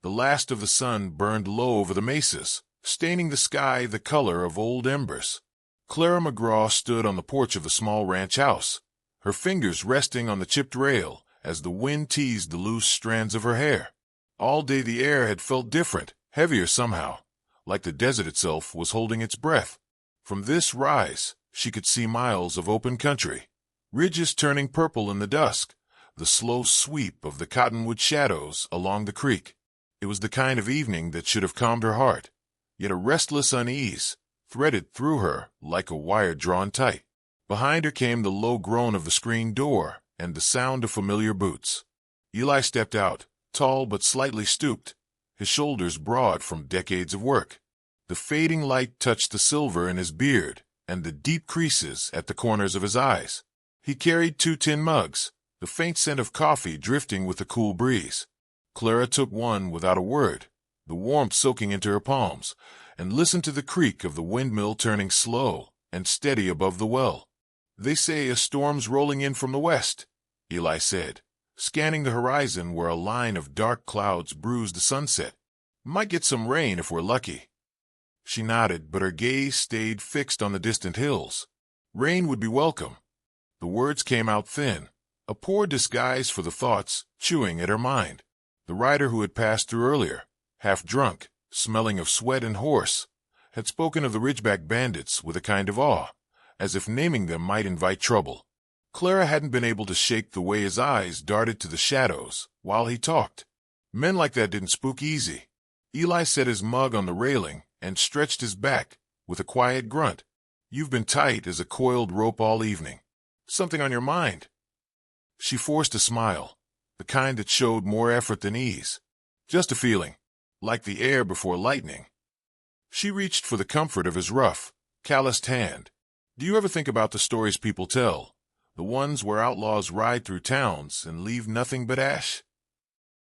The last of the sun burned low over the mesas, staining the sky the color of old embers. Clara McGraw stood on the porch of the small ranch house, her fingers resting on the chipped rail as the wind teased the loose strands of her hair. All day the air had felt different, heavier somehow, like the desert itself was holding its breath. From this rise, she could see miles of open country, ridges turning purple in the dusk, the slow sweep of the cottonwood shadows along the creek. It was the kind of evening that should have calmed her heart, yet a restless unease threaded through her like a wire drawn tight. Behind her came the low groan of the screen door and the sound of familiar boots. Eli stepped out, tall but slightly stooped, his shoulders broad from decades of work. The fading light touched the silver in his beard and the deep creases at the corners of his eyes. He carried 2 tin mugs, the faint scent of coffee drifting with the cool breeze. Clara took one without a word, the warmth soaking into her palms, and listened to the creak of the windmill turning slow and steady above the well. "They say a storm's rolling in from the west," Eli said, scanning the horizon where a line of dark clouds bruised the sunset. "Might get some rain if we're lucky." She nodded, but her gaze stayed fixed on the distant hills. Rain would be welcome. The words came out thin, a poor disguise for the thoughts chewing at her mind. The rider who had passed through earlier, half drunk, smelling of sweat and horse, had spoken of the Ridgeback Bandits with a kind of awe, as if naming them might invite trouble. Clara hadn't been able to shake the way his eyes darted to the shadows while he talked. Men like that didn't spook easy. Eli set his mug on the railing and stretched his back with a quiet grunt. "You've been tight as a coiled rope all evening. Something on your mind?" She forced a smile, the kind that showed more effort than ease. "Just a feeling, like the air before lightning." She reached for the comfort of his rough, calloused hand. "Do you ever think about the stories people tell, the ones where outlaws ride through towns and leave nothing but ash?"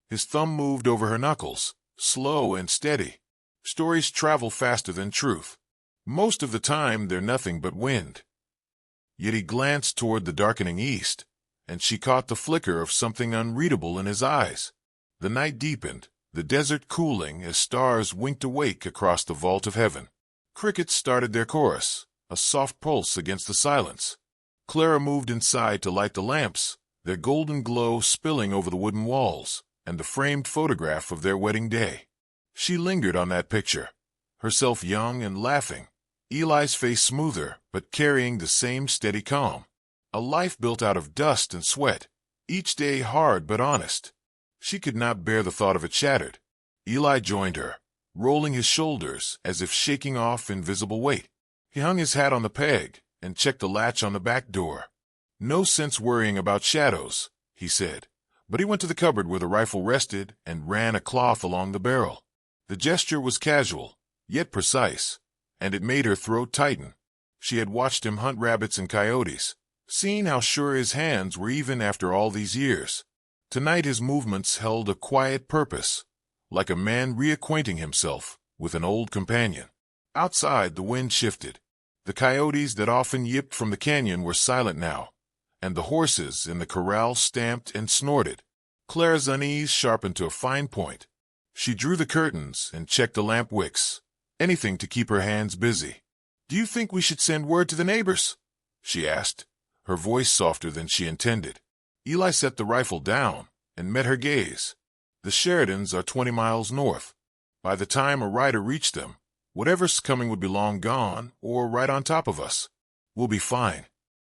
His thumb moved over her knuckles, slow and steady. "Stories travel faster than truth. Most of the time they're nothing but wind." Yet he glanced toward the darkening east, and she caught the flicker of something unreadable in his eyes. The night deepened, the desert cooling as stars winked awake across the vault of heaven. Crickets started their chorus, a soft pulse against the silence. Clara moved inside to light the lamps, their golden glow spilling over the wooden walls and the framed photograph of their wedding day. She lingered on that picture, herself young and laughing, Eli's face smoother but carrying the same steady calm. A life built out of dust and sweat, each day hard but honest. She could not bear the thought of it shattered. Eli joined her, rolling his shoulders as if shaking off invisible weight. He hung his hat on the peg and checked the latch on the back door. "No sense worrying about shadows," he said, but he went to the cupboard where the rifle rested and ran a cloth along the barrel. The gesture was casual, yet precise, and it made her throat tighten. She had watched him hunt rabbits and coyotes, seen how sure his hands were even after all these years. Tonight his movements held a quiet purpose, like a man reacquainting himself with an old companion. Outside, the wind shifted. The coyotes that often yipped from the canyon were silent now, and the horses in the corral stamped and snorted. Clara's unease sharpened to a fine point. She drew the curtains and checked the lamp wicks, anything to keep her hands busy. "Do you think we should send word to the neighbors?" she asked, her voice softer than she intended. Eli set the rifle down and met her gaze. "The Sheridans are 20 miles north. By the time a rider reached them, whatever's coming would be long gone or right on top of us. We'll be fine."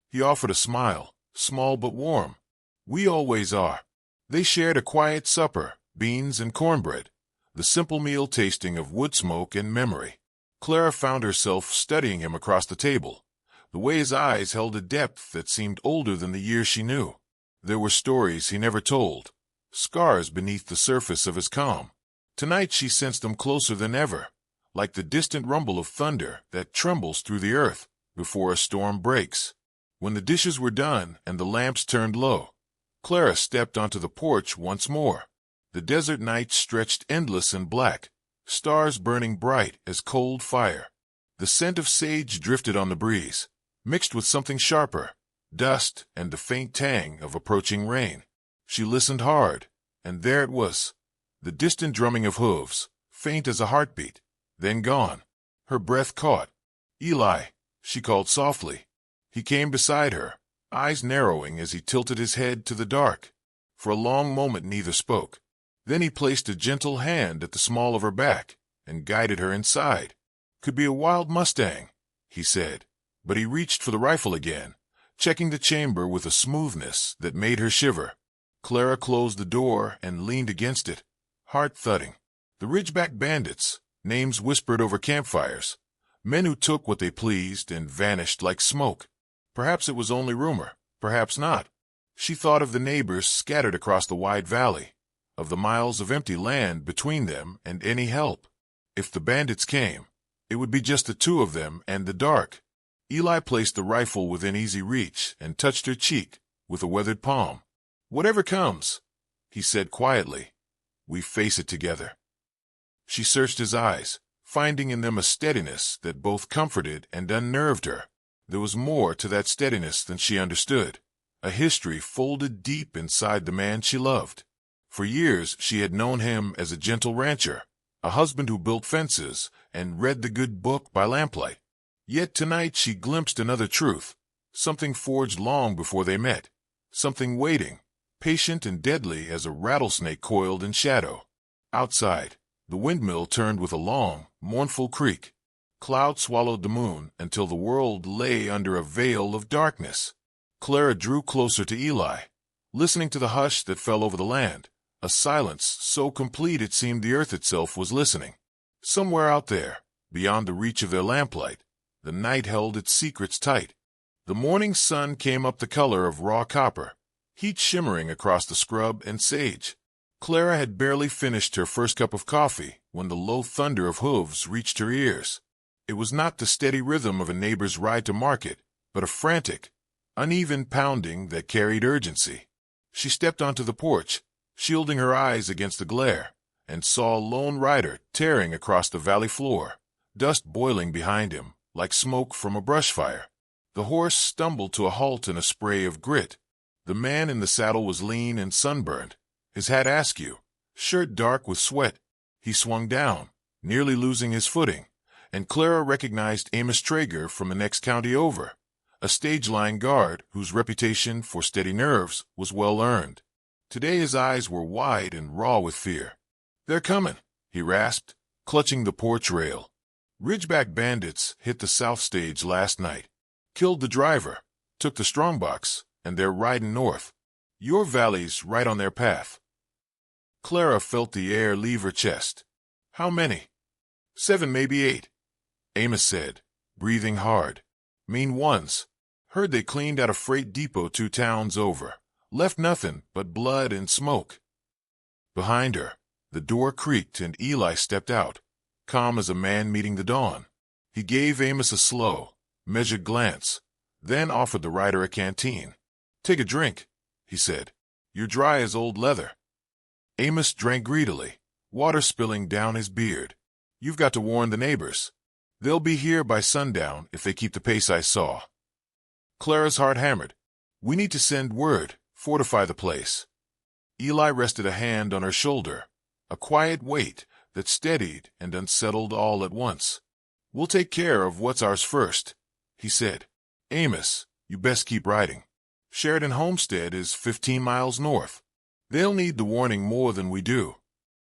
He offered a smile, small but warm. "We always are." They shared a quiet supper, beans and cornbread, the simple meal tasting of wood smoke and memory. Clara found herself studying him across the table, the way his eyes held a depth that seemed older than the years she knew. There were stories he never told, scars beneath the surface of his calm. Tonight she sensed them closer than ever, like the distant rumble of thunder that trembles through the earth before a storm breaks. When the dishes were done and the lamps turned low, Clara stepped onto the porch once more. The desert night stretched endless and black, stars burning bright as cold fire. The scent of sage drifted on the breeze, mixed with something sharper, dust and the faint tang of approaching rain. She listened hard, and there it was, The distant drumming of hooves, faint as a heartbeat, then gone. Her breath caught. "Eli," she called softly. He came beside her, eyes narrowing as he tilted his head to the dark. For a long moment neither spoke. Then he placed a gentle hand at the small of her back and guided her inside. "Could be a wild Mustang," he said, but he reached for the rifle again, checking the chamber with a smoothness that made her shiver. Clara closed the door and leaned against it, heart thudding. The Ridgeback Bandits, names whispered over campfires, men who took what they pleased and vanished like smoke. Perhaps it was only rumor, perhaps not. She thought of the neighbors scattered across the wide valley, of the miles of empty land between them and any help. If the bandits came, it would be just the two of them and the dark. Eli placed the rifle within easy reach and touched her cheek with a weathered palm. "Whatever comes," he said quietly, "we face it together." She searched his eyes, finding in them a steadiness that both comforted and unnerved her. There was more to that steadiness than she understood, a history folded deep inside the man she loved. For years she had known him as a gentle rancher, a husband who built fences and read the good book by lamplight. Yet tonight she glimpsed another truth, something forged long before they met, something waiting, patient and deadly as a rattlesnake coiled in shadow. Outside, the windmill turned with a long, mournful creak. Cloud swallowed the moon until the world lay under a veil of darkness. Clara drew closer to Eli, listening to the hush that fell over the land, a silence so complete it seemed the earth itself was listening. Somewhere out there, beyond the reach of their lamplight, the night held its secrets tight. The morning sun came up the color of raw copper, heat shimmering across the scrub and sage. Clara had barely finished her first cup of coffee when the low thunder of hooves reached her ears. It was not the steady rhythm of a neighbor's ride to market, but a frantic, uneven pounding that carried urgency. She stepped onto the porch, shielding her eyes against the glare, and saw a lone rider tearing across the valley floor, dust boiling behind him like smoke from a brush fire. The horse stumbled to a halt in a spray of grit. The man in the saddle was lean and sunburned, his hat askew, shirt dark with sweat. He swung down, nearly losing his footing, and Clara recognized Amos Traeger from the next county over, a stage-line guard whose reputation for steady nerves was well earned. Today his eyes were wide and raw with fear. "They're coming," he rasped, clutching the porch rail. "Ridgeback Bandits hit the south stage last night, killed the driver, took the strongbox, and they're riding north. Your valley's right on their path." Clara felt the air leave her chest. "How many?" "7, maybe 8. Amos said, breathing hard. "Mean ones. Heard they cleaned out a freight depot 2 towns over. Left nothing but blood and smoke." Behind her, the door creaked and Eli stepped out, calm as a man meeting the dawn. He gave Amos a slow, measured glance, then offered the rider a canteen. "Take a drink," he said. "You're dry as old leather." Amos drank greedily, water spilling down his beard. "You've got to warn the neighbors. They'll be here by sundown if they keep the pace I saw." Clara's heart hammered. "We need to send word, fortify the place." Eli rested a hand on her shoulder, a quiet weight that steadied and unsettled all at once. "We'll take care of what's ours first," he said. "Amos, you best keep riding. Sheridan Homestead is 15 miles north. They'll need the warning more than we do."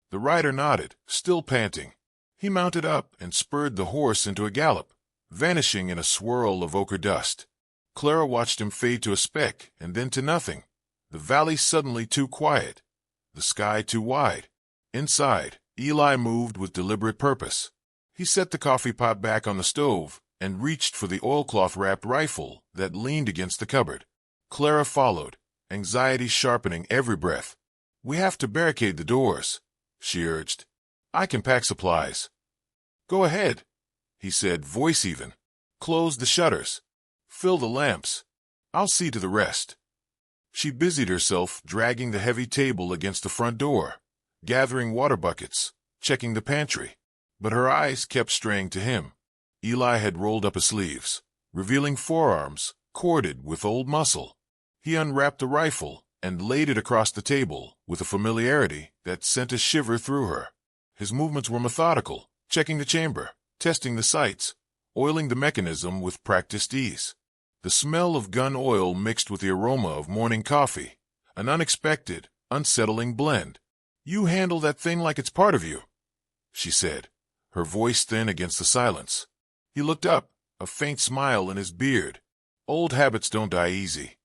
The rider nodded, still panting. He mounted up and spurred the horse into a gallop, vanishing in a swirl of ochre dust. Clara watched him fade to a speck and then to nothing. The valley suddenly too quiet, the sky too wide. Inside, Eli moved with deliberate purpose. He set the coffee pot back on the stove and reached for the oilcloth-wrapped rifle that leaned against the cupboard. Clara followed, anxiety sharpening every breath. "We have to barricade the doors," she urged. "I can pack supplies." "Go ahead," he said, voice even. "Close the shutters. Fill the lamps. I'll see to the rest." She busied herself dragging the heavy table against the front door, gathering water buckets, checking the pantry. But her eyes kept straying to him. Eli had rolled up his sleeves, revealing forearms corded with old muscle. He unwrapped the rifle and laid it across the table with a familiarity that sent a shiver through her. His movements were methodical, checking the chamber, testing the sights, oiling the mechanism with practiced ease. The smell of gun oil mixed with the aroma of morning coffee, an unexpected, unsettling blend. "You handle that thing like it's part of you," she said, her voice thin against the silence. He looked up, a faint smile in his beard. Old habits don't die easy.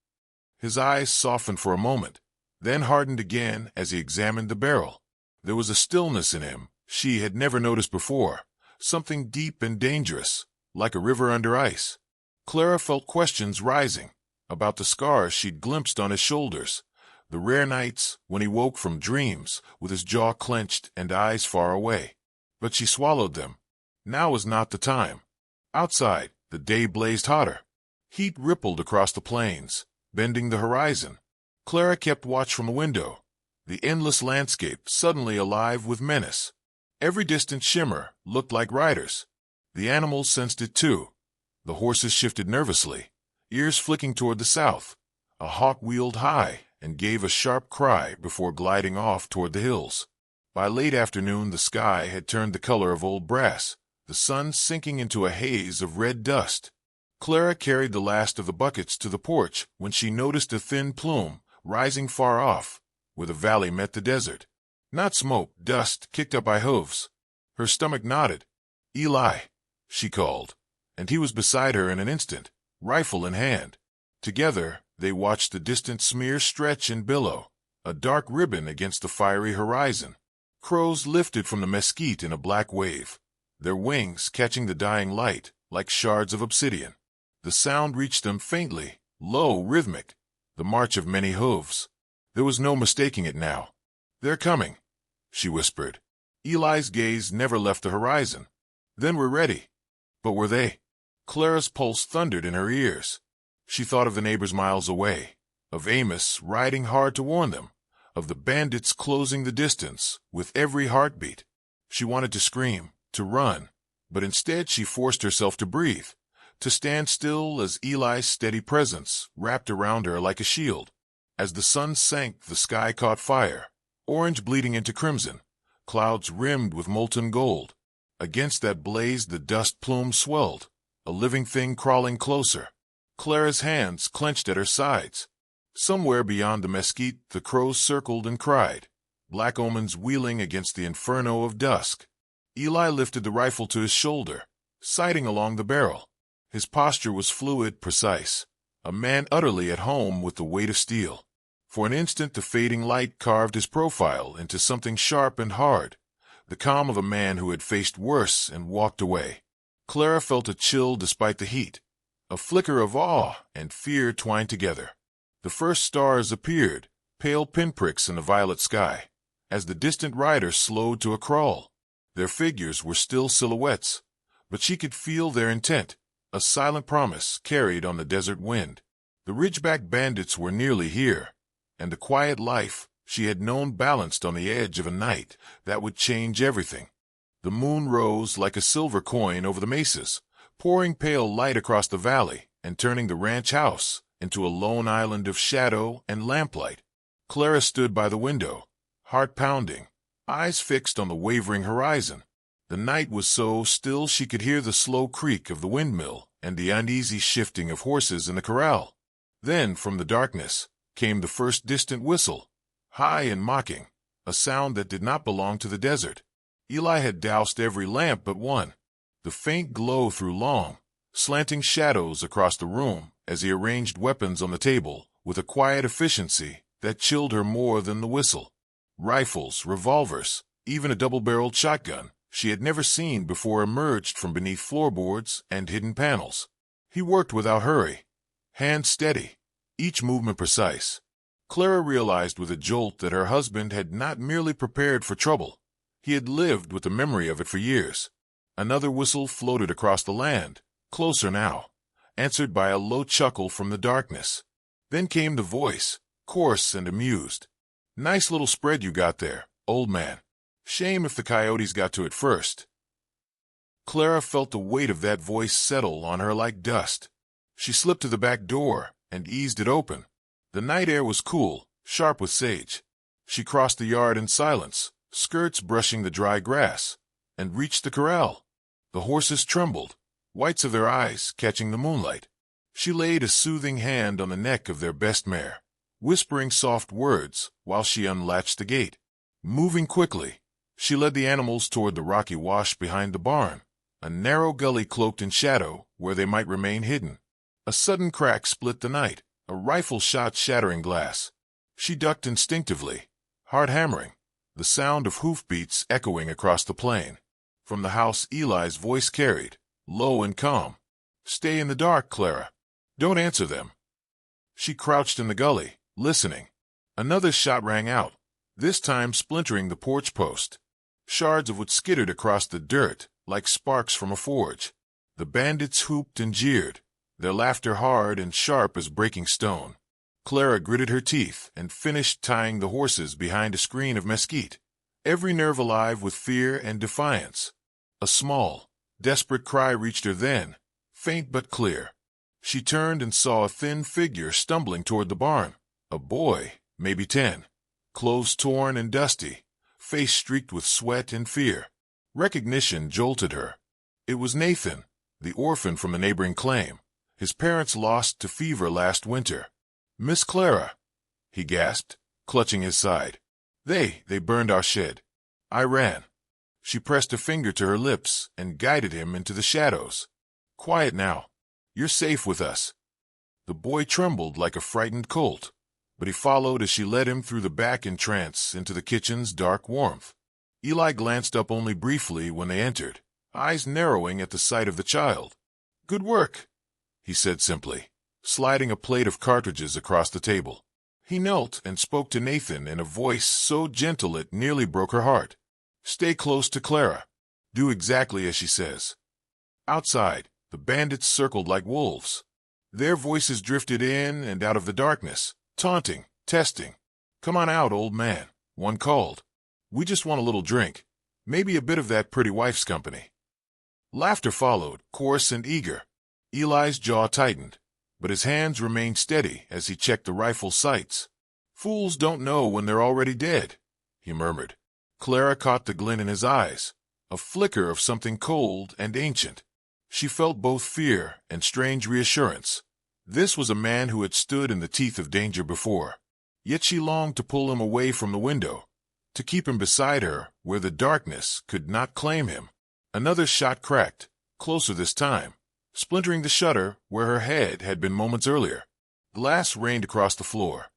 His eyes softened for a moment, then hardened again as he examined the barrel. There was a stillness in him she had never noticed before, something deep and dangerous, like a river under ice. Clara felt questions rising, about the scars she'd glimpsed on his shoulders, the rare nights when he woke from dreams with his jaw clenched and eyes far away. But she swallowed them. Now was not the time. Outside, the day blazed hotter. Heat rippled across the plains, bending the horizon. Clara kept watch from the window, the endless landscape suddenly alive with menace. Every distant shimmer looked like riders. The animals sensed it too. The horses shifted nervously, ears flicking toward the south. A hawk wheeled high and gave a sharp cry before gliding off toward the hills. By late afternoon, the sky had turned the color of old brass, the sun sinking into a haze of red dust. Clara carried the last of the buckets to the porch when she noticed a thin plume rising far off, where the valley met the desert. Not smoke, dust kicked up by hooves. Her stomach nodded. "Eli," she called, and he was beside her in an instant, rifle in hand. Together, they watched the distant smear stretch and billow, a dark ribbon against the fiery horizon. Crows lifted from the mesquite in a black wave, their wings catching the dying light like shards of obsidian. The sound reached them faintly, low, rhythmic, the march of many hooves. There was no mistaking it now. "They're coming," she whispered. Eli's gaze never left the horizon. "Then we're ready." But were they? Clara's pulse thundered in her ears. She thought of the neighbors miles away, of Amos riding hard to warn them, of the bandits closing the distance with every heartbeat. She wanted to scream, to run, but instead she forced herself to breathe, to stand still as Eli's steady presence wrapped around her like a shield. As the sun sank, the sky caught fire, orange bleeding into crimson, clouds rimmed with molten gold. Against that blaze the dust plume swelled, a living thing crawling closer. Clara's hands clenched at her sides. Somewhere beyond the mesquite the crows circled and cried, black omens wheeling against the inferno of dusk. Eli lifted the rifle to his shoulder, sighting along the barrel. His posture was fluid, precise, a man utterly at home with the weight of steel. For an instant the fading light carved his profile into something sharp and hard, the calm of a man who had faced worse and walked away. Clara felt a chill despite the heat, a flicker of awe and fear twined together. The first stars appeared, pale pinpricks in the violet sky, as the distant riders slowed to a crawl. Their figures were still silhouettes, but she could feel their intent, a silent promise carried on the desert wind. The Ridgeback Bandits were nearly here, and the quiet life she had known balanced on the edge of a night that would change everything. The moon rose like a silver coin over the mesas, pouring pale light across the valley and turning the ranch house into a lone island of shadow and lamplight. Clara stood by the window, heart pounding, eyes fixed on the wavering horizon. The night was so still she could hear the slow creak of the windmill and the uneasy shifting of horses in the corral. Then, from the darkness, came the first distant whistle, high and mocking, a sound that did not belong to the desert. Eli had doused every lamp but one. The faint glow threw long, slanting shadows across the room as he arranged weapons on the table with a quiet efficiency that chilled her more than the whistle. Rifles, revolvers, even a double-barreled shotgun she had never seen before emerged from beneath floorboards and hidden panels. He worked without hurry, hands steady, each movement precise. Clara realized with a jolt that her husband had not merely prepared for trouble. He had lived with the memory of it for years. Another whistle floated across the land, closer now, answered by a low chuckle from the darkness. Then came the voice, coarse and amused. "Nice little spread you got there, old man. Shame if the coyotes got to it first." Clara felt the weight of that voice settle on her like dust. She slipped to the back door and eased it open. The night air was cool, sharp with sage. She crossed the yard in silence, skirts brushing the dry grass, and reached the corral. The horses trembled, whites of their eyes catching the moonlight. She laid a soothing hand on the neck of their best mare, whispering soft words while she unlatched the gate. Moving quickly, she led the animals toward the rocky wash behind the barn, a narrow gully cloaked in shadow where they might remain hidden. A sudden crack split the night, a rifle shot shattering glass. She ducked instinctively, heart hammering, the sound of hoofbeats echoing across the plain. From the house Eli's voice carried, low and calm. "Stay in the dark, Clara. Don't answer them." She crouched in the gully, listening. Another shot rang out, this time splintering the porch post. Shards of wood skittered across the dirt like sparks from a forge. The bandits whooped and jeered, their laughter hard and sharp as breaking stone. Clara gritted her teeth and finished tying the horses behind a screen of mesquite, every nerve alive with fear and defiance. A small, desperate cry reached her then, faint but clear. She turned and saw a thin figure stumbling toward the barn, a boy, maybe 10, clothes torn and dusty, face streaked with sweat and fear. Recognition jolted her. It was Nathan, the orphan from the neighboring claim, his parents lost to fever last winter. "Miss Clara," he gasped, clutching his side. They burned our shed. I ran." She pressed a finger to her lips and guided him into the shadows. "Quiet now. You're safe with us." The boy trembled like a frightened colt, but he followed as she led him through the back entrance into the kitchen's dark warmth. Eli glanced up only briefly when they entered, eyes narrowing at the sight of the child. "Good work," he said simply, sliding a plate of cartridges across the table. He knelt and spoke to Nathan in a voice so gentle it nearly broke her heart. "Stay close to Clara. Do exactly as she says." Outside, the bandits circled like wolves. Their voices drifted in and out of the darkness, taunting, testing. "Come on out, old man," one called. "We just want a little drink, maybe a bit of that pretty wife's company." Laughter followed, coarse and eager. Eli's jaw tightened, but his hands remained steady as he checked the rifle sights. "Fools don't know when they're already dead," he murmured. Clara caught the glint in his eyes, a flicker of something cold and ancient. She felt both fear and strange reassurance. This was a man who had stood in the teeth of danger before. Yet she longed to pull him away from the window, to keep him beside her where the darkness could not claim him. Another shot cracked, closer this time, splintering the shutter where her head had been moments earlier. Glass rained across the floor.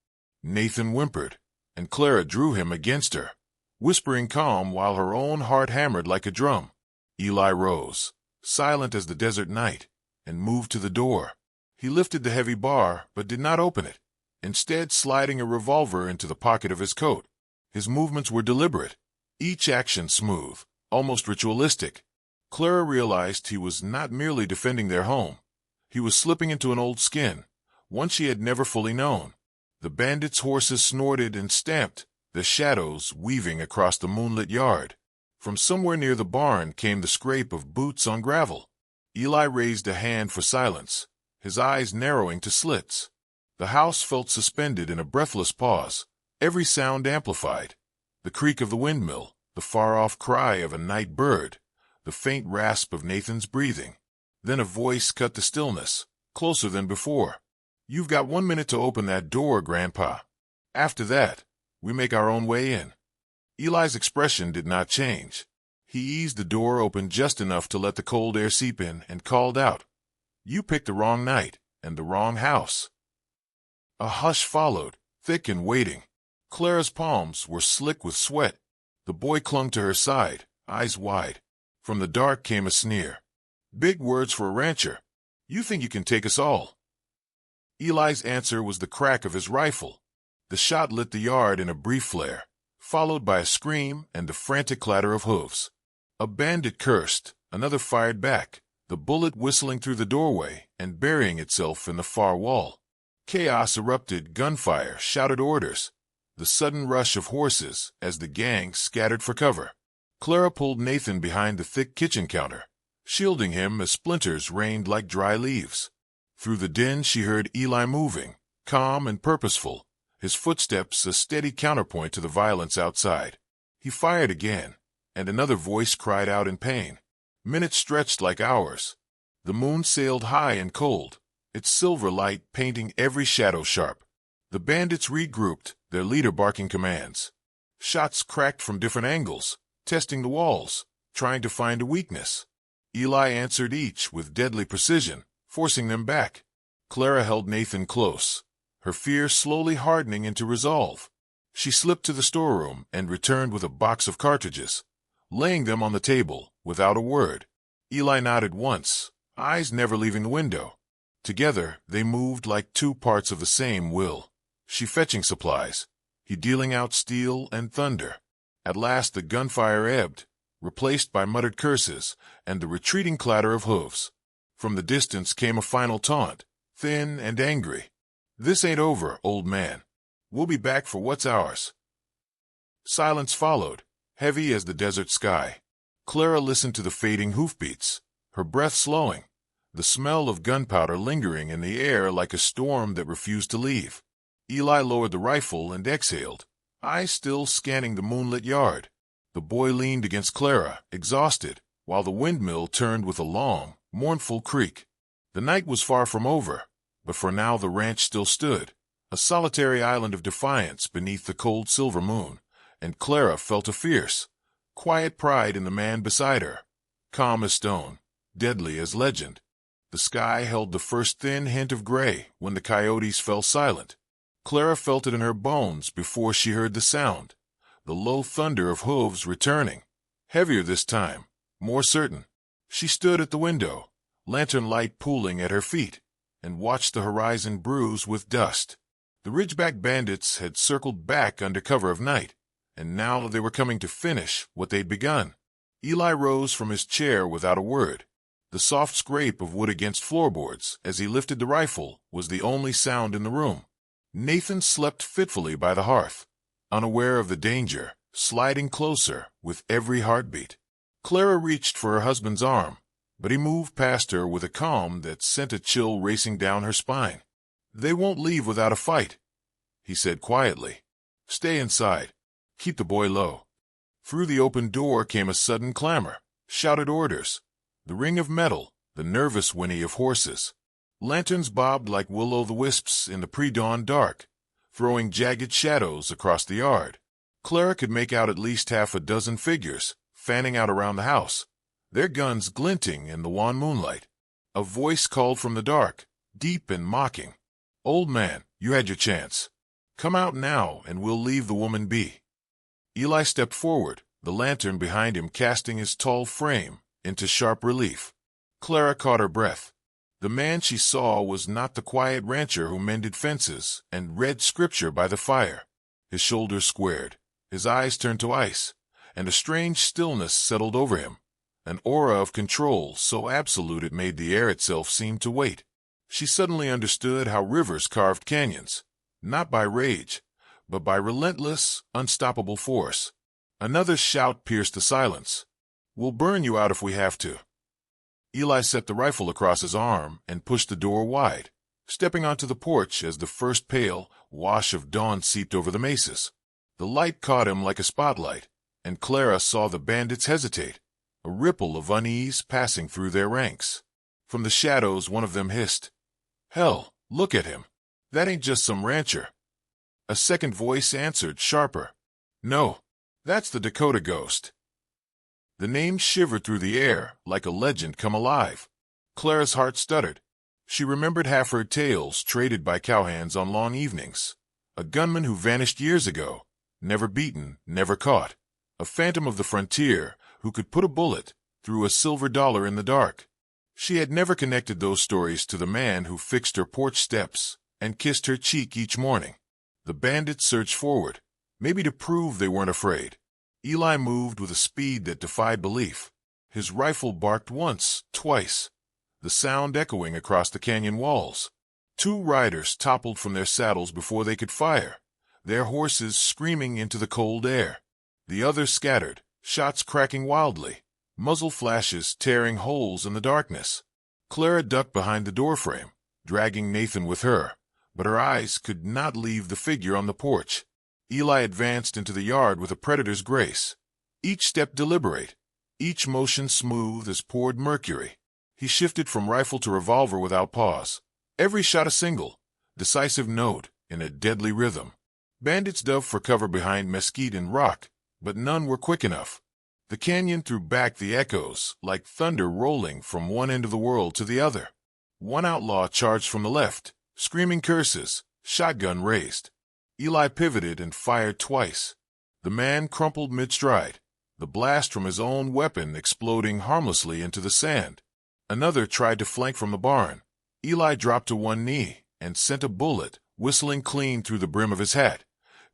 Nathan whimpered, and Clara drew him against her, whispering calm while her own heart hammered like a drum. Eli rose, silent as the desert night, and moved to the door. He lifted the heavy bar but did not open it, instead sliding a revolver into the pocket of his coat. His movements were deliberate, each action smooth, almost ritualistic. Clara realized he was not merely defending their home. He was slipping into an old skin, one she had never fully known. The bandits' horses snorted and stamped, the shadows weaving across the moonlit yard. From somewhere near the barn came the scrape of boots on gravel. Eli raised a hand for silence, his eyes narrowing to slits. The house felt suspended in a breathless pause, every sound amplified. The creak of the windmill, the far-off cry of a night bird, the faint rasp of Nathan's breathing. Then a voice cut the stillness, closer than before. "You've got 1 minute to open that door, Grandpa. After that, we make our own way in." Eli's expression did not change. He eased the door open just enough to let the cold air seep in and called out, "You picked the wrong night and the wrong house." A hush followed, thick and waiting. Clara's palms were slick with sweat. The boy clung to her side, eyes wide. From the dark came a sneer. "Big words for a rancher. You think you can take us all?" Eli's answer was the crack of his rifle. The shot lit the yard in a brief flare, followed by a scream and the frantic clatter of hooves. A bandit cursed, another fired back, the bullet whistling through the doorway and burying itself in the far wall. Chaos erupted, gunfire, shouted orders, the sudden rush of horses as the gang scattered for cover. Clara pulled Nathan behind the thick kitchen counter, shielding him as splinters rained like dry leaves. Through the din she heard Eli moving, calm and purposeful, his footsteps a steady counterpoint to the violence outside. He fired again, and another voice cried out in pain. Minutes stretched like hours. The moon sailed high and cold, its silver light painting every shadow sharp. The bandits regrouped, their leader barking commands. Shots cracked from different angles, testing the walls, trying to find a weakness. Eli answered each with deadly precision, forcing them back. Clara held Nathan close, her fear slowly hardening into resolve. She slipped to the storeroom and returned with a box of cartridges, laying them on the table without a word. Eli nodded once, eyes never leaving the window. Together, they moved like two parts of the same will. She fetching supplies, he dealing out steel and thunder. At last the gunfire ebbed, replaced by muttered curses and the retreating clatter of hooves. From the distance came a final taunt, thin and angry. This ain't over, old man. We'll be back for what's ours. Silence followed, heavy as the desert sky. Clara listened to the fading hoofbeats, her breath slowing, the smell of gunpowder lingering in the air like a storm that refused to leave. Eli lowered the rifle and exhaled, eyes still scanning the moonlit yard. The boy leaned against Clara, exhausted, while the windmill turned with a long, mournful creak. The night was far from over, but for now the ranch still stood, a solitary island of defiance beneath the cold silver moon, and Clara felt a fierce, quiet pride in the man beside her, calm as stone, deadly as legend. The sky held the first thin hint of gray when the coyotes fell silent. Clara felt it in her bones before she heard the sound, the low thunder of hooves returning, heavier this time, more certain. She stood at the window, lantern light pooling at her feet, and watched the horizon bruise with dust. The Ridgeback Bandits had circled back under cover of night, and now they were coming to finish what they'd begun. Eli rose from his chair without a word. The soft scrape of wood against floorboards as he lifted the rifle was the only sound in the room. Nathan slept fitfully by the hearth, unaware of the danger, sliding closer with every heartbeat. Clara reached for her husband's arm, but he moved past her with a calm that sent a chill racing down her spine. "They won't leave without a fight," he said quietly. "Stay inside. Keep the boy low." Through the open door came a sudden clamor, shouted orders, the ring of metal, the nervous whinny of horses. Lanterns bobbed like will-o'-the-wisps in the pre-dawn dark, throwing jagged shadows across the yard. Clara could make out at least half a dozen figures, fanning out around the house, their guns glinting in the wan moonlight. A voice called from the dark, deep and mocking. "Old man, you had your chance. Come out now and we'll leave the woman be." Eli stepped forward, the lantern behind him casting his tall frame into sharp relief. Clara caught her breath. The man she saw was not the quiet rancher who mended fences and read scripture by the fire. His shoulders squared, his eyes turned to ice, and a strange stillness settled over him, an aura of control so absolute it made the air itself seem to wait. She suddenly understood how rivers carved canyons, not by rage, but by relentless, unstoppable force. Another shout pierced the silence. "We'll burn you out if we have to." Eli set the rifle across his arm and pushed the door wide, stepping onto the porch as the first pale wash of dawn seeped over the mesas. The light caught him like a spotlight, and Clara saw the bandits hesitate, a ripple of unease passing through their ranks. From the shadows one of them hissed, "Hell, look at him. That ain't just some rancher." A second voice answered, sharper, "No, that's the Dakota Ghost." The name shivered through the air like a legend come alive. Clara's heart stuttered. She remembered half-heard tales traded by cowhands on long evenings. A gunman who vanished years ago, never beaten, never caught. A phantom of the frontier who could put a bullet through a silver dollar in the dark. She had never connected those stories to the man who fixed her porch steps and kissed her cheek each morning. The bandits surged forward, maybe to prove they weren't afraid. Eli moved with a speed that defied belief. His rifle barked once, twice, the sound echoing across the canyon walls. Two riders toppled from their saddles before they could fire, their horses screaming into the cold air. The others scattered, shots cracking wildly, muzzle flashes tearing holes in the darkness. Clara ducked behind the doorframe, dragging Nathan with her, but her eyes could not leave the figure on the porch. Eli advanced into the yard with a predator's grace, each step deliberate, each motion smooth as poured mercury. He shifted from rifle to revolver without pause, every shot a single, decisive note in a deadly rhythm. Bandits dove for cover behind mesquite and rock, but none were quick enough. The canyon threw back the echoes, like thunder rolling from one end of the world to the other. One outlaw charged from the left, screaming curses, shotgun raised. Eli pivoted and fired twice. The man crumpled mid-stride, the blast from his own weapon exploding harmlessly into the sand. Another tried to flank from the barn. Eli dropped to one knee and sent a bullet, whistling clean through the brim of his hat,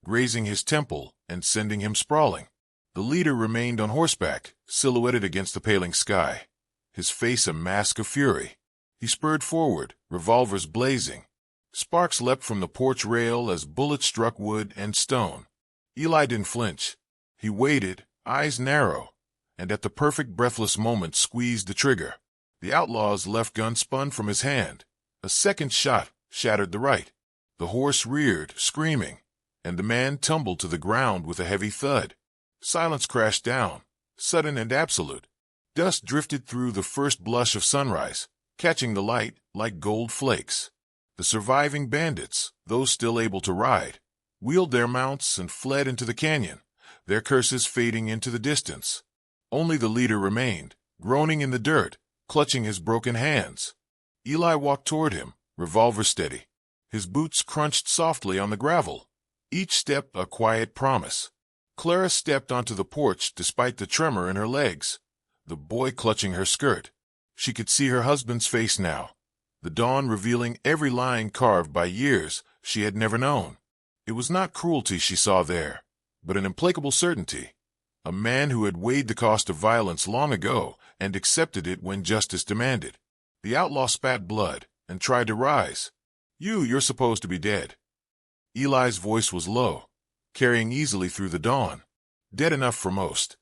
grazing his temple and sending him sprawling. The leader remained on horseback, silhouetted against the paling sky, his face a mask of fury. He spurred forward, revolvers blazing. Sparks leapt from the porch rail as bullets struck wood and stone. Eli didn't flinch. He waited, eyes narrow, and at the perfect breathless moment squeezed the trigger. The outlaw's left gun spun from his hand. A second shot shattered the right. The horse reared, screaming, and the man tumbled to the ground with a heavy thud. Silence crashed down, sudden and absolute. Dust drifted through the first blush of sunrise, catching the light like gold flakes. The surviving bandits, those still able to ride, wheeled their mounts and fled into the canyon, their curses fading into the distance. Only the leader remained, groaning in the dirt, clutching his broken hands. Eli walked toward him, revolver steady. His boots crunched softly on the gravel, each step a quiet promise. Clara stepped onto the porch despite the tremor in her legs, the boy clutching her skirt. She could see her husband's face now, the dawn revealing every line carved by years she had never known. It was not cruelty she saw there, but an implacable certainty. A man who had weighed the cost of violence long ago and accepted it when justice demanded. The outlaw spat blood and tried to rise. You're supposed to be dead." Eli's voice was low, carrying easily through the dawn, dead enough for most.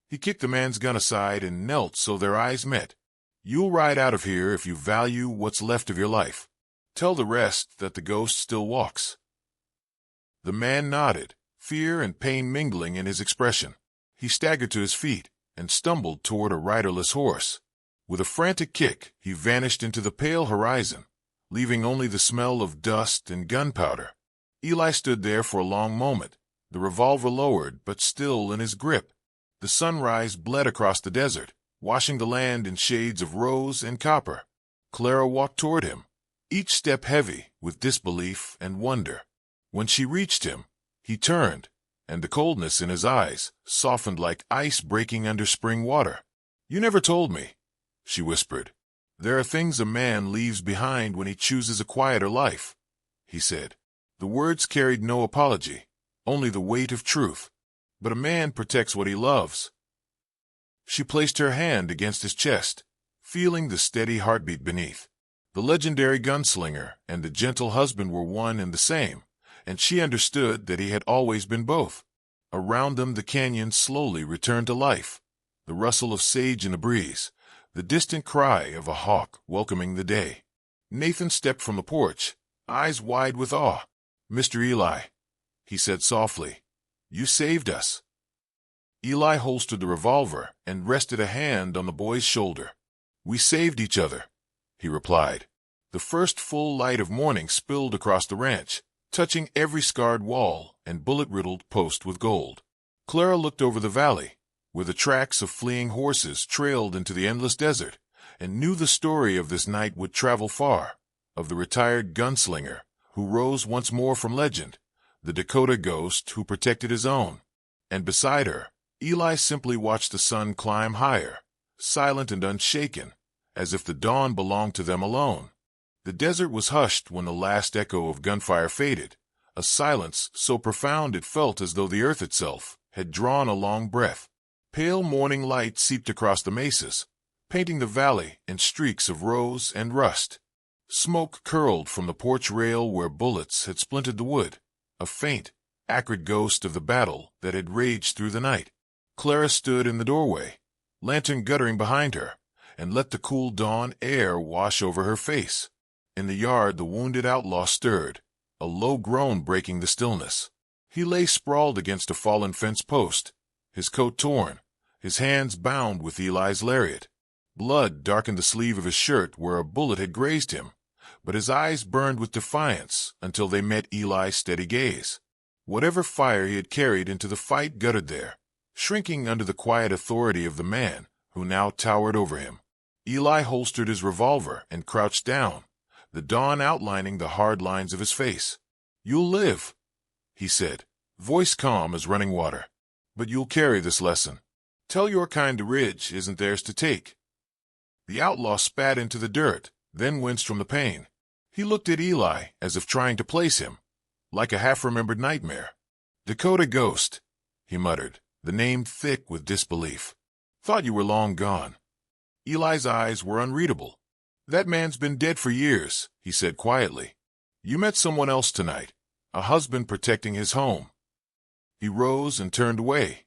He kicked the man's gun aside and knelt so their eyes met. "You'll ride out of here if you value what's left of your life. Tell the rest that the ghost still walks." The man nodded, fear and pain mingling in his expression. He staggered to his feet and stumbled toward a riderless horse. With a frantic kick, he vanished into the pale horizon, leaving only the smell of dust and gunpowder. Eli stood there for a long moment, the revolver lowered but still in his grip. The sunrise bled across the desert, washing the land in shades of rose and copper. Clara walked toward him, each step heavy with disbelief and wonder. When she reached him, he turned, and the coldness in his eyes softened like ice breaking under spring water. "You never told me," she whispered. "There are things a man leaves behind when he chooses a quieter life," he said. The words carried no apology, only the weight of truth. But a man protects what he loves. She placed her hand against his chest, feeling the steady heartbeat beneath. The legendary gunslinger and the gentle husband were one and the same, and she understood that he had always been both. Around them the canyon slowly returned to life, the rustle of sage in the breeze, the distant cry of a hawk welcoming the day. Nathan stepped from the porch, eyes wide with awe. "Mr. Eli," he said softly, "you saved us." Eli holstered the revolver and rested a hand on the boy's shoulder. "We saved each other," he replied. The first full light of morning spilled across the ranch, touching every scarred wall and bullet-riddled post with gold. Clara looked over the valley, where the tracks of fleeing horses trailed into the endless desert, and knew the story of this night would travel far, of the retired gunslinger who rose once more from legend, the Dakota ghost who protected his own. And beside her, Eli simply watched the sun climb higher, silent and unshaken, as if the dawn belonged to them alone. The desert was hushed when the last echo of gunfire faded, a silence so profound it felt as though the earth itself had drawn a long breath. Pale morning light seeped across the mesas, painting the valley in streaks of rose and rust. Smoke curled from the porch rail where bullets had splintered the wood, a faint, acrid ghost of the battle that had raged through the night. Clara stood in the doorway, lantern guttering behind her, and let the cool dawn air wash over her face. In the yard, the wounded outlaw stirred, a low groan breaking the stillness. He lay sprawled against a fallen fence post, his coat torn, his hands bound with Eli's lariat. Blood darkened the sleeve of his shirt where a bullet had grazed him, but his eyes burned with defiance until they met Eli's steady gaze. Whatever fire he had carried into the fight guttered there, shrinking under the quiet authority of the man who now towered over him. Eli holstered his revolver and crouched down, the dawn outlining the hard lines of his face. "You'll live," he said, voice calm as running water. "But you'll carry this lesson. Tell your kind the ridge isn't theirs to take." The outlaw spat into the dirt, then winced from the pain. He looked at Eli as if trying to place him, like a half-remembered nightmare. "Dakota Ghost," he muttered, the name thick with disbelief. "Thought you were long gone." Eli's eyes were unreadable. "That man's been dead for years," he said quietly. "You met someone else tonight, a husband protecting his home." He rose and turned away,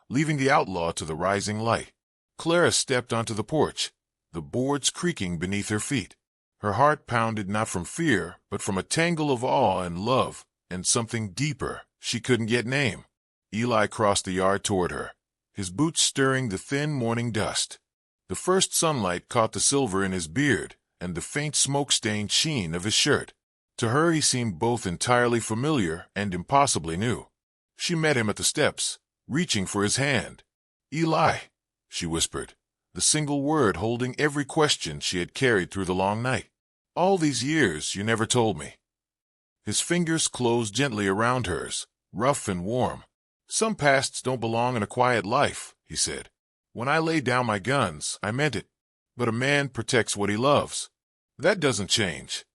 leaving the outlaw to the rising light. Clara stepped onto the porch, the boards creaking beneath her feet. Her heart pounded not from fear, but from a tangle of awe and love, and something deeper she couldn't yet name. Eli crossed the yard toward her, his boots stirring the thin morning dust. The first sunlight caught the silver in his beard and the faint smoke-stained sheen of his shirt. To her he seemed both entirely familiar and impossibly new. She met him at the steps, reaching for his hand. "Eli," she whispered, the single word holding every question she had carried through the long night. "All these years you never told me." His fingers closed gently around hers, rough and warm. "Some pasts don't belong in a quiet life," he said. "When I laid down my guns, I meant it. But a man protects what he loves. That doesn't change."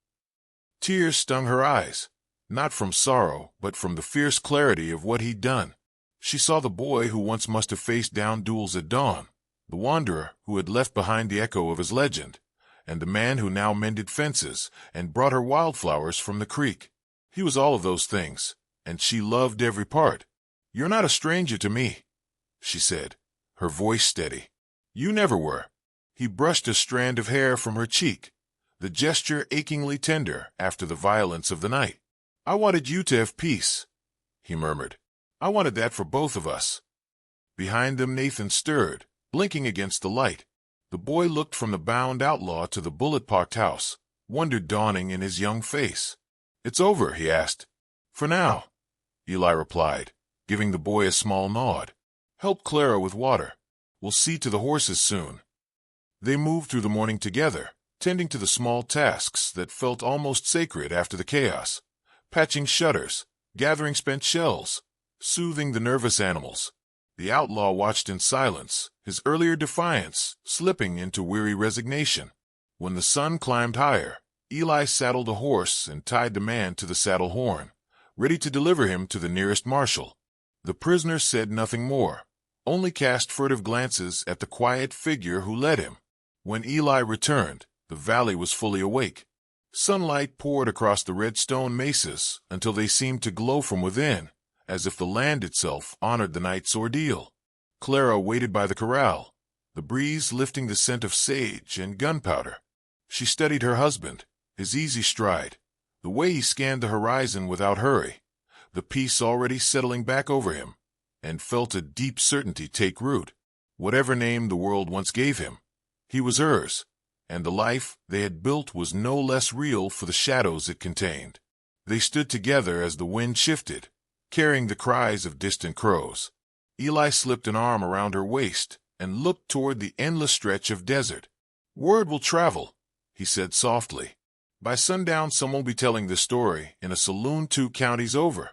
Tears stung her eyes, not from sorrow, but from the fierce clarity of what he'd done. She saw the boy who once must have faced down duels at dawn, the wanderer who had left behind the echo of his legend, and the man who now mended fences and brought her wildflowers from the creek. He was all of those things, and she loved every part. "You're not a stranger to me," she said, her voice steady. "You never were." He brushed a strand of hair from her cheek, the gesture achingly tender after the violence of the night. "I wanted you to have peace," he murmured. "I wanted that for both of us." Behind them Nathan stirred, blinking against the light. The boy looked from the bound outlaw to the bullet-pocked house, wonder dawning in his young face. "It's over?" he asked. "For now," Eli replied, giving the boy a small nod. "Help Clara with water. We'll see to the horses soon." They moved through the morning together, tending to the small tasks that felt almost sacred after the chaos, patching shutters, gathering spent shells, soothing the nervous animals. The outlaw watched in silence, his earlier defiance slipping into weary resignation. When the sun climbed higher, Eli saddled a horse and tied the man to the saddle horn, ready to deliver him to the nearest marshal. The prisoner said nothing more, only cast furtive glances at the quiet figure who led him. When Eli returned, the valley was fully awake. Sunlight poured across the red stone mesas until they seemed to glow from within, as if the land itself honored the night's ordeal. Clara waited by the corral, the breeze lifting the scent of sage and gunpowder. She studied her husband, his easy stride, the way he scanned the horizon without hurry, the peace already settling back over him, and felt a deep certainty take root. Whatever name the world once gave him, he was hers, and the life they had built was no less real for the shadows it contained. They stood together as the wind shifted, carrying the cries of distant crows. Eli slipped an arm around her waist and looked toward the endless stretch of desert. "Word will travel," he said softly. "By sundown some will be telling this story in a saloon 2 counties over."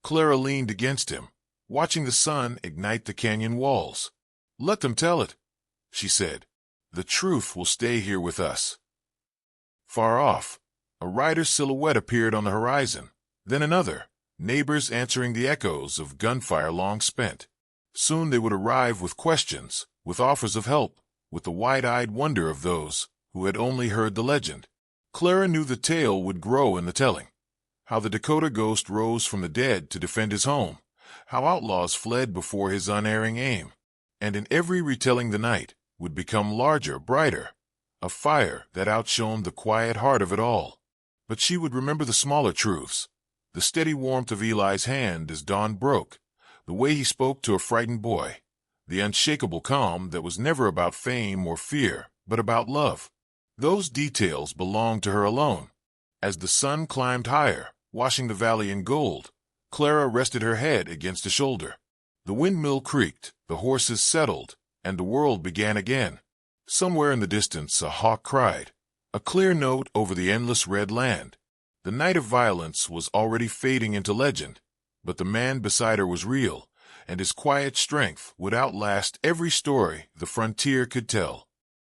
Clara leaned against him, watching the sun ignite the canyon walls. "Let them tell it," she said. "The truth will stay here with us." Far off, a rider's silhouette appeared on the horizon, then another, neighbors answering the echoes of gunfire long spent. Soon they would arrive with questions, with offers of help, with the wide-eyed wonder of those who had only heard the legend. Clara knew the tale would grow in the telling. How the Dakota Ghost rose from the dead to defend his home, how outlaws fled before his unerring aim, and in every retelling the night would become larger, brighter, a fire that outshone the quiet heart of it all. But she would remember the smaller truths, the steady warmth of Eli's hand as dawn broke, the way he spoke to a frightened boy, the unshakable calm that was never about fame or fear, but about love. Those details belonged to her alone. As the sun climbed higher, washing the valley in gold, Clara rested her head against a shoulder. The windmill creaked, the horses settled, and the world began again. Somewhere in the distance a hawk cried, a clear note over the endless red land. The night of violence was already fading into legend, but the man beside her was real, and his quiet strength would outlast every story the frontier could tell.